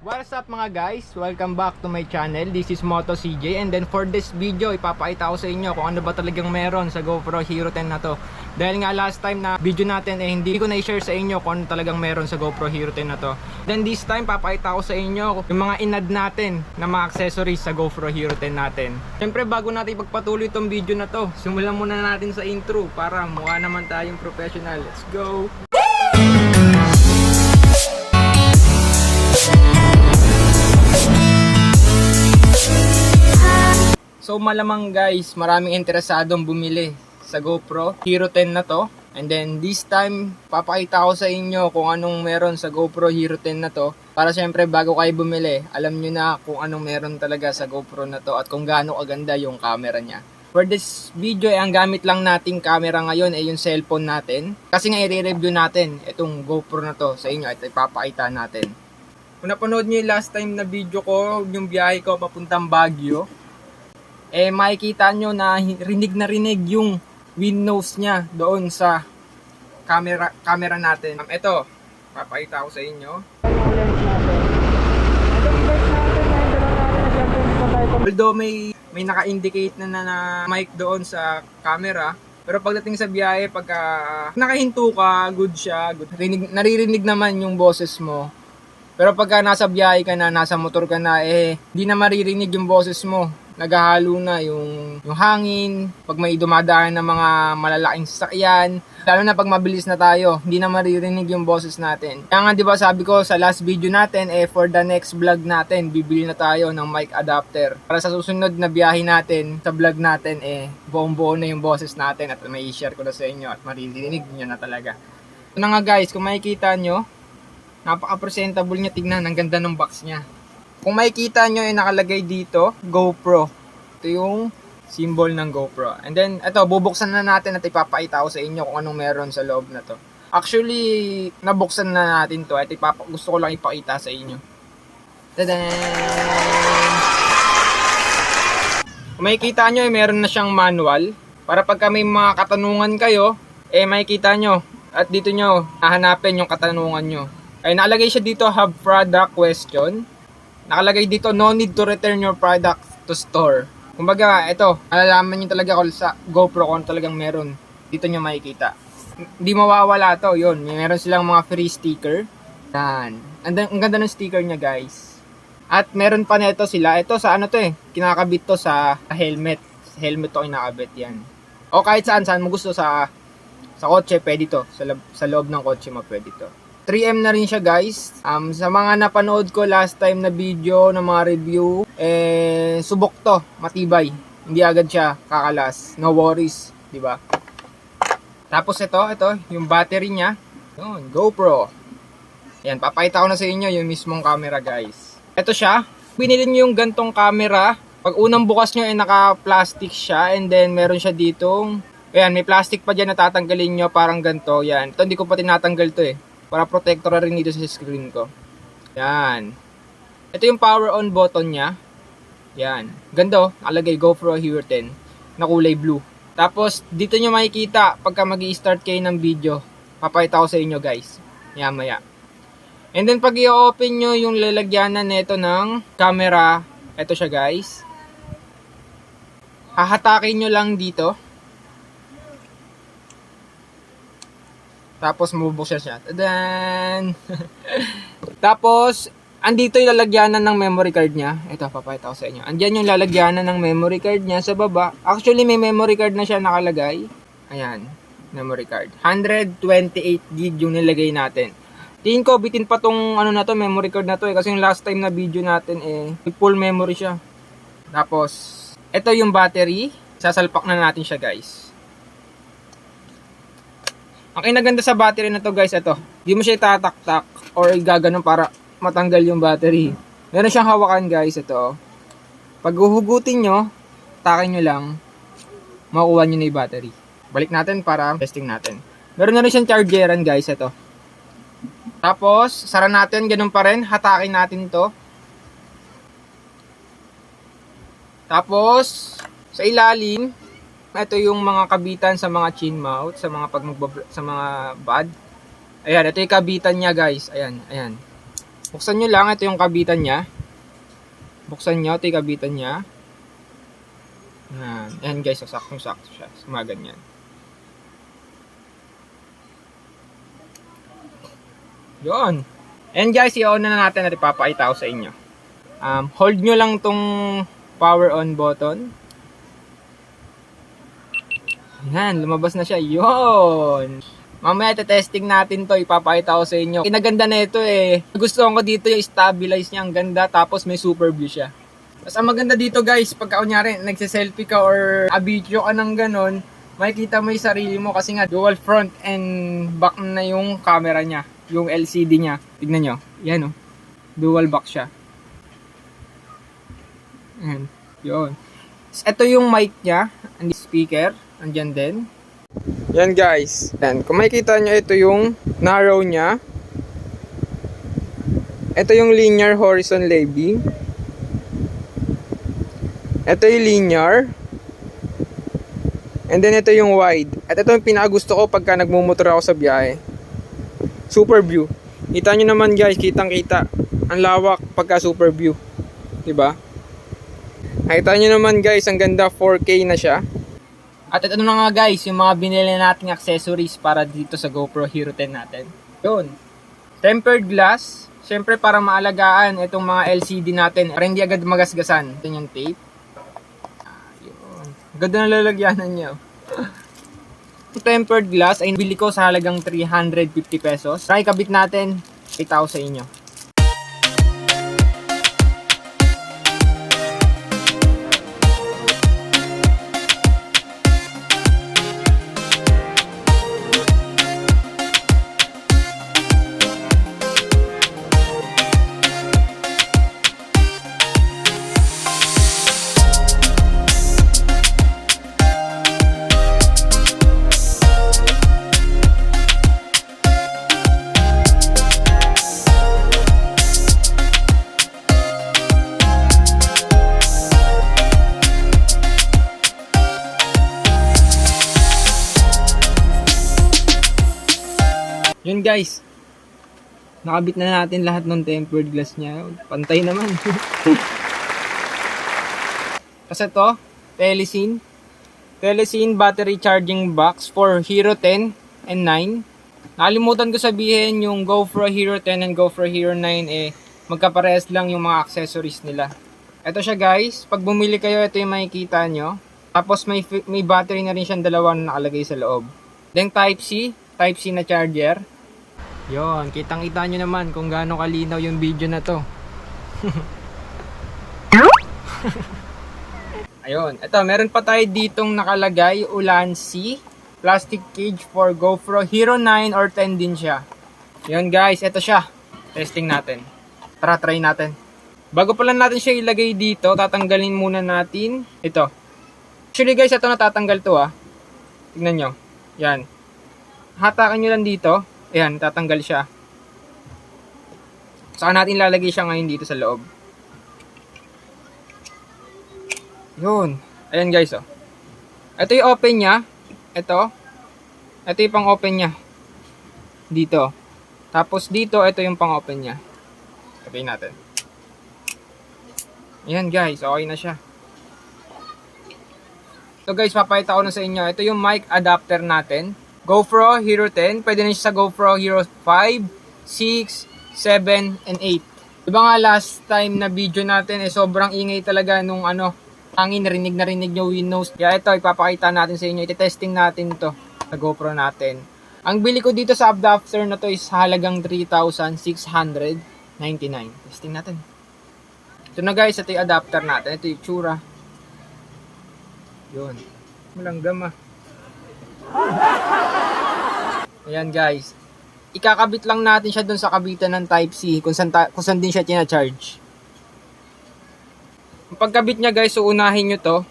What's up mga guys? Welcome back to my channel. This is Moto CJ, and then for this video ipapakita ko sa inyo kung ano ba talagang meron sa GoPro Hero 10 na to. Dahil nga last time na video natin hindi ko na-share sa inyo kung ano talagang meron sa GoPro Hero 10 na to. Then this time papakita ko sa inyo yung mga inad natin na mga accessories sa GoPro Hero 10 natin. Siyempre bago natin ipagpatuloy itong video na to, simulan muna natin sa intro para mukha naman tayong professional. Let's go! So malamang guys, maraming interesadong bumili sa GoPro Hero 10 na to. And then this time, papakita ko sa inyo kung anong meron sa GoPro Hero 10 na to. Para syempre bago kayo bumili, alam nyo na kung anong meron talaga sa GoPro na to at kung gaano kaganda yung camera niya. For this video, ang gamit lang nating camera ngayon ay yung cellphone natin. Kasi nga i-review natin itong GoPro na to sa inyo at ipapakita natin. Kung napanood nyo yung last time na video ko, yung biyahe ko papuntang Baguio, makikita nyo na rinig yung wind nose niya doon sa camera natin. Ito, papakita ko sa inyo. Although may naka-indicate na mic doon sa camera, pero pagdating sa biyahe, pagka nakahinto ka, good siya. Naririnig naman yung boses mo. Pero pagka nasa biyahe ka na, nasa motor ka na, di na maririnig yung boses mo. Naghahalo na yung hangin, pag may dumadaan ng mga malalaking sasakyan, lalo na pag mabilis na tayo, hindi na maririnig yung boses natin. Kaya nga 'di ba sabi ko sa last video natin, for the next vlog natin, bibili na tayo ng mic adapter. Para sa susunod na biyahe natin, sa vlog natin, buong-buo na yung boses natin at may i-share ko na sa inyo at maririnig niyo na talaga. Ito na nga guys, kung makikita nyo, napaka-presentable niya tignan, ang ganda ng box niya. Kung makikita nyo nakalagay dito, GoPro. Ito yung symbol ng GoPro. And then, ito, bubuksan na natin at ipapakita ko sa inyo kung anong meron sa loob na to. Actually, nabuksan na natin to at gusto ko lang ipakita sa inyo. Tadan! Kung makikita nyo, meron na siyang manual. Para pagka may mga katanungan kayo, makikita nyo. At dito nyo, hahanapin yung katanungan nyo. Nakalagay siya dito, have product question. Nakalagay dito, no need to return your product to store. Kumbaga, ito, malalaman nyo talaga kung sa GoPro kung talagang meron. Dito nyo makikita. Hindi mawawala to, yun. Meron silang mga free sticker. Yan. Ang ganda ng sticker niya, guys. At meron pa nito sila. Ito sa ano to kinakabit to sa helmet. Sa helmet to kinakabit yan. O kahit saan mo gusto sa kotse, pwede to. Sa loob ng kotse mo, pwede to. 3M na rin siya guys. Sa mga napanood ko last time na video, na mga review, subok to, matibay. Hindi agad siya kakalas. No worries, di ba? Tapos ito, yung battery niya. Yun, GoPro. Yan, papakita ko na sa inyo yung mismong camera guys. Ito siya. Binili niyo yung gantong camera. Pag unang bukas nyo, naka-plastic siya. And then, meron siya ditong, ayan, may plastic pa dyan na tatanggalin nyo. Parang ganito. Yan. Ito, hindi ko pa tinatanggal to para protector rin dito sa screen ko. Yan. Ito yung power on button niya. Yan. Ganda nakalagay GoPro Hero 10 na kulay blue. Tapos dito nyo makikita pagka magi-start kayo ng video. Papakita ko sa inyo guys. Maya. And then pag i-open nyo yung lalagyanan nito ng camera, ito siya guys. Hahatakin nyo lang dito. Tapos mabubuksan siya. Tadan! Tapos, andito yung lalagyanan ng memory card niya. Ito, papakita ko sa inyo. Andiyan yung lalagyanan ng memory card niya sa baba. Actually, may memory card na siya nakalagay. Ayan, memory card. 128 gig yung nilagay natin. Tingin ko, bitin pa tong memory card na to kasi yung last time na video natin full memory siya. Tapos, ito yung battery. Sasalpak na natin siya guys. Ang kinaganda sa battery na to guys, ito. Hindi mo siya itataktak or gaganon para matanggal yung battery. Meron siyang hawakan guys, ito. Pag uhugutin nyo, takin nyo lang, makuha nyo na yung battery. Balik natin para testing natin. Meron na rin siyang chargeran guys, ito. Tapos, sara natin, ganun pa rin. Hatakin natin to. Tapos, sa ilalim, ito yung mga kabitan sa mga chin mount, sa mga sa mga bad. Ayan, ito yung kabitan niya guys. Ayan. Buksan nyo lang, ito yung kabitan niya. Buksan nyo, ito yung kabitan niya. Yan. Ayan guys, so saktong-sakto siya. Sumaganyan. Yun. And guys, i-on na natin at ipapakita ko sa inyo. Hold nyo lang tong power on button. Yan, lumabas na siya. Yun. Mamaya testing natin to, ipapakita ko sa inyo. Kinaganda na ito eh. Gusto ko dito yung stabilize niya, ang ganda. Tapos may super view siya. Tapos ang maganda dito guys, pagka kunyari nagse-selfie ka or a-video ka ng ganon, makikita mo yung sarili mo kasi nga dual front and back na yung camera niya. Yung LCD niya. Tignan nyo. Yan oh. Dual back siya. Yan. Yun. Ito yung mic niya. And speaker. Andyan din. Yan guys. Yan. Kung makikita nyo, ito yung narrow niya. Ito yung linear horizon labeling. Ito yung linear. And then ito yung wide. At ito yung pinakagusto ko pagka nagmumotor ako sa biyahe. Super view. Kita nyo naman guys, kitang-kita. Ang lawak pagka super view. Diba? Nakita nyo naman guys, ang ganda, 4K na siya. At ito na nga guys, yung mga binili nating accessories para dito sa GoPro Hero 10 natin. Yun. Tempered glass. Siyempre para maalagaan itong mga LCD natin. Para hindi agad magasgasan. Ito yung tape. Yun. Ganda na lalagyanan niya. Tempered glass ay bili ko sa halagang 350 pesos. Try kabit natin. Kita ko sa inyo. Yun guys, nakabit na natin lahat ng tempered glass niya. Pantay naman. Kasi to, Telecine battery charging box for Hero 10 and 9. Nakalimutan ko sabihin yung GoPro Hero 10 and GoPro Hero 9 eh magkaparehas lang yung mga accessories nila. Ito siya guys, pag bumili kayo, ito yung makikita nyo. Tapos may battery na rin siyang dalawa na nakalagay sa loob. Then Type-C na charger. Yon, kitang-kita nyo naman kung gaano kalinaw yung video na to. Ayun, ito, meron pa tayo ditong nakalagay, Ulanzi plastic cage for GoPro Hero 9 or 10 din siya. Yun guys, ito siya. Testing natin. Tara, try natin. Bago pa lang natin siya ilagay dito, tatanggalin muna natin ito. Actually guys, ito natatanggal to ah. Tingnan nyo. Yan. Hatakan nyo lang dito. Ayan, tatanggal siya. Saka natin lalagay siya ngayon dito sa loob. Yun. Ayan guys, oh. Ito yung open niya. Ito yung pang open niya. Dito. Tapos dito, ito yung pang open niya. Sabihin natin. Ayan guys, okay na siya. So guys, papakita ko na sa inyo. Ito yung mic adapter natin. GoPro Hero 10. Pwede na siya sa GoPro Hero 5, 6, 7, and 8. Diba nga last time na video natin sobrang ingay talaga nung hangin, narinig nyo Windows. Kaya ito, ipapakita natin sa inyo. Iti-testing natin to sa GoPro natin. Ang bili ko dito sa adapter na to is halagang 3,699. Testing natin. Ito na guys, ito yung adapter natin. Ito yung tsura. Yun. Walang gama. Ayan guys. Ikakabit lang natin siya dun sa kabitan ng Type-C kung saan din siya tina-charge. Ang pagkabit niya guys, so unahin nyo to.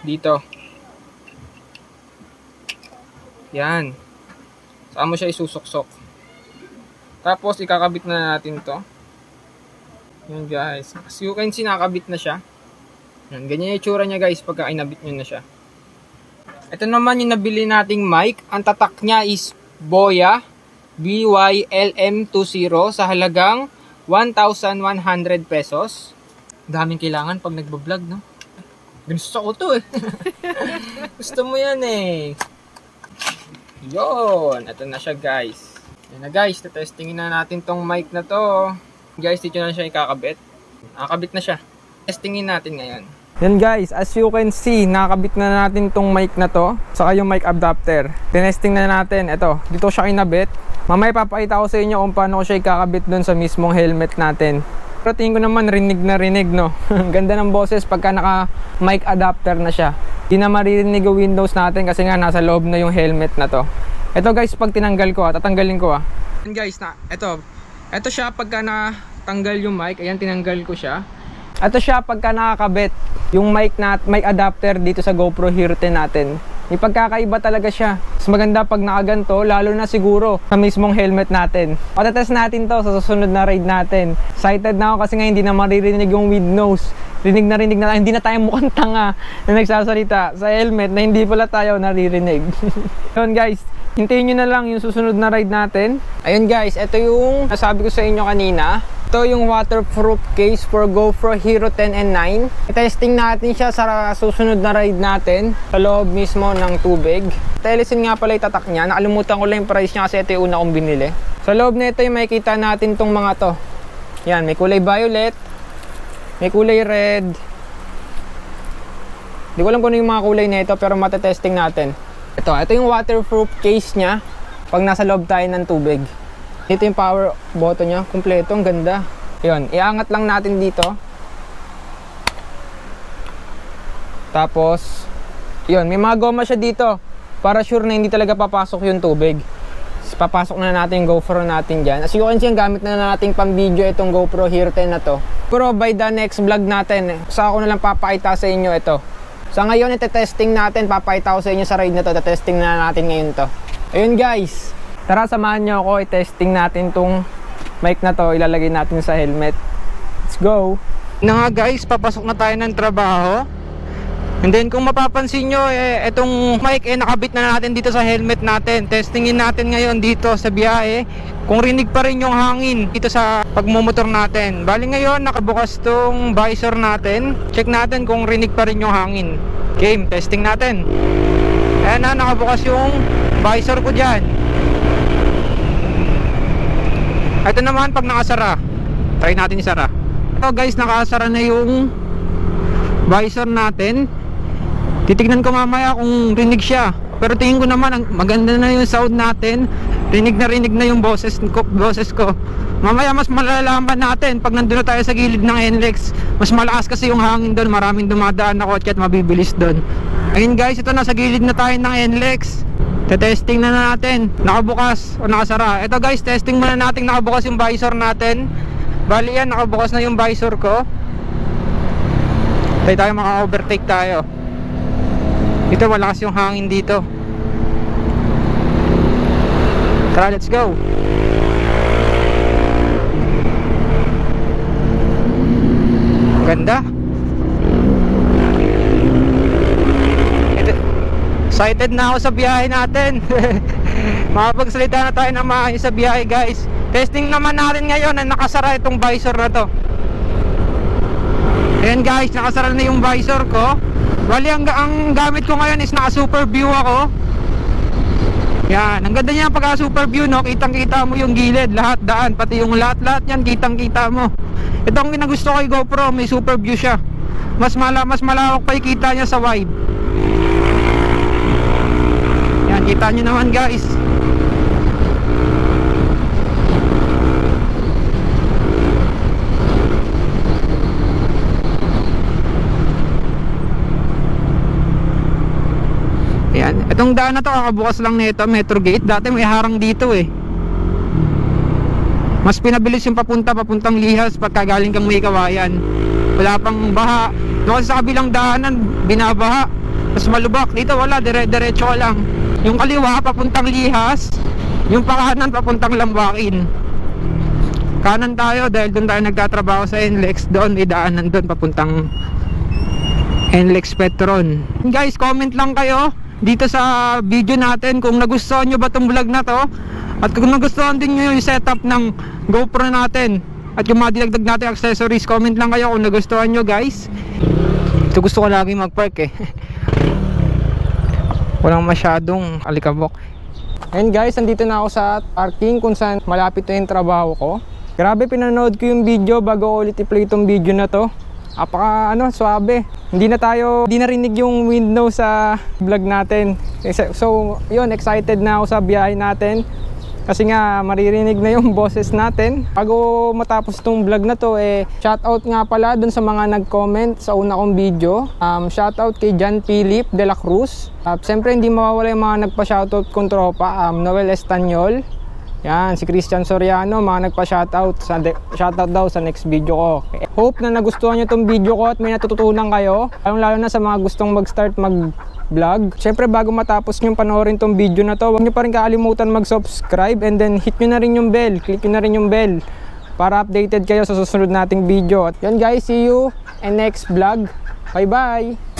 Dito. Yan. Saan mo siya isusuksok. Tapos ikakabit na natin to. Yan guys. As you can see, nakakabit na siya. Yan. Ganyan yung itsura niya guys pagka inabit nyo na siya. Ito naman yung nabili nating mic. Ang tatak niya is Boya. BYLM20 sa halagang 1,100 pesos. Daming kailangan pag nagbablog, no? Gusto ko to eh. Gusto mo yan eh. Yon, ito na siya guys. Yan na guys, testingin na natin tong mic na to. Guys, dito na siya ikakabit. Nakakabit na siya. Testingin natin ngayon. Yan guys, as you can see, nakakabit na natin tong mic na to. Saka yung mic adapter. Tinesting na natin. Ito, dito siya kinabit. Mamaya papakita ko sa inyo kung paano ko siya ikakabit dun sa mismong helmet natin. Pero tingin ko naman rinig na rinig, no? Ganda ng boses pagka naka mic adapter na siya. Di na maririnig yung Windows natin kasi nga nasa loob na yung helmet na to. Ito guys, pag tinanggal ko, tatanggalin ko. Yan guys, ito siya pagka natanggal yung mic. Ayan, tinanggal ko siya. Ito siya pagka nakakabit yung mic adapter dito sa GoPro Hero 10 natin. May pagkakaiba talaga siya. Mas maganda pag nakaganto, lalo na siguro sa mismong helmet natin. Patetest natin to sa susunod na ride natin. Excited na ako kasi nga hindi na maririnig yung Windows. Rinig na hindi na tayo mukhang tanga na nagsasalita sa helmet na hindi pala tayo naririnig. Yun guys, hintayin nyo na lang yung susunod na ride natin. Ayun guys, ito yung nasabi ko sa inyo kanina. Ito yung waterproof case for GoPro Hero 10 and 9. I-testing natin siya sa susunod na ride natin sa loob mismo ng tubig. Telesin nga pala itatak niya. Nakalimutan ko lang yung price niya kasi ito yung una kong binili. Sa loob na ito yung makikita natin tong mga to. Yan, may kulay violet, may kulay red. Hindi ko alam kung ano yung mga kulay na ito pero matetesting natin. Ito yung waterproof case niya pag nasa loob tayo ng tubig. Ito yung power button niya, kumpleto, ang ganda. Yun, iangat lang natin dito. Tapos, yun, may mga goma siya dito para sure na hindi talaga papasok yung tubig. Papasok na natin yung GoPro natin dyan. As you can see, gamit na natin pang video itong GoPro Hero 10 na to. Pero by the next vlog natin, sa ako na lang papakita sa inyo ito. Sa ngayon, ite-testing natin, papakita ko sa inyo sa ride na to. Ite-testing na natin ngayon to. Ayun guys, tara samahan nyo ako, i-testing natin tong mic na to, ilalagay natin sa helmet. Let's go! Na nga guys, papasok na tayo ng trabaho. And then kung mapapansin nyo, etong mic nakabit na natin dito sa helmet natin. Testingin natin ngayon dito sa biyahe kung rinig pa rin yung hangin dito sa pagmumotor natin. Bali ngayon, nakabukas tong visor natin. Check natin kung rinig pa rin yung hangin. Game, testing natin. Ayan na, nakabukas yung visor ko dyan. Ito naman pag nakasara. Try natin isara. Ito guys, nakasara na yung visor natin. Titignan ko mamaya kung rinig siya. Pero tingin ko naman maganda na yung sound natin. Rinig na yung boses ko. Mamaya mas malalaman natin pag nandun na tayo sa gilid ng NLEX. Mas malakas kasi yung hangin doon. Maraming dumadaan na kotse at mabibilis doon. Ayun guys, ito nasa gilid na tayo ng NLEX. Testing na natin. Nakabukas o nakasara. Ito guys, testing muna natin nakabukas yung visor natin. Bali yan, nakabukas na yung visor ko. Tayo maka-overtake tayo. Ito, malakas yung hangin dito. Tara, let's go. Ganda. Excited na ako sa biyahe natin. Makapagsalita na tayo ng maayos sa biyahe guys. Testing naman natin ngayon na nakasara itong visor na to. Ayan guys, nakasara na yung visor ko. Bali, ang gamit ko ngayon is naka super view ako. Yan, ang ganda niya pagka super view, no? Kitang kita mo yung gilid, lahat daan, pati yung lahat yan, kitang kita mo. Ito ang ginagusto kay GoPro, may super view siya. Mas malawak pa yung kita niya sa wide. Yan, kita nyo naman guys. Ayan, itong daan na to kakabukas lang nito, Metro Gate. Dati may harang dito eh. Mas pinabilis yung papuntang Lihas pagka galing kang May Kawayan. Wala pang baha. Doon kasi sa kabilang daanan, binabaha. Mas malubak. Dito wala, diretso lang. Yung kaliwa papuntang Lihas, yung pakanan papuntang Lambakin. Kanan tayo dahil doon tayo nagtatrabaho sa NLEX. Doon idaanan doon papuntang NLEX Petron. Guys, comment lang kayo dito sa video natin. Kung nagustuhan nyo ba itong vlog na to, at kung nagustuhan din nyo yung setup ng GoPro natin at yung mga dinagdag natin accessories, comment lang kayo kung nagustuhan nyo guys. Ito gusto ko lagi mag-park eh. Walang masyadong alikabok. And guys, nandito na ako sa parking kung saan malapit na yung trabaho ko. Grabe, pinanood ko yung video bago ulit i-play itong video na to. Apaka suabe. Hindi na rinig yung window sa vlog natin. So, yun, excited na ako sa biyahe natin. Kasi nga maririnig na yung boses natin. Bago matapos tong vlog na to, shoutout nga pala dun sa mga nag-comment sa una kong video. Shoutout kay John Philip de la Cruz. Siyempre hindi mawawala yung mga nagpa-shoutout kong tropa. Noel Estanyol. Yan, si Christian Soriano, mga nagpa-shoutout. Shoutout daw sa next video ko. Hope na nagustuhan nyo tong video ko at may natututunan kayo. Lalo na sa mga gustong mag-start mag-vlog. Siyempre bago matapos nyo panoorin tong video na to, huwag nyo pa rin kakalimutan mag-subscribe and then hit nyo na rin yung bell. Click nyo na rin yung bell para updated kayo sa susunod nating video. At yan guys, see you in next vlog. Bye bye!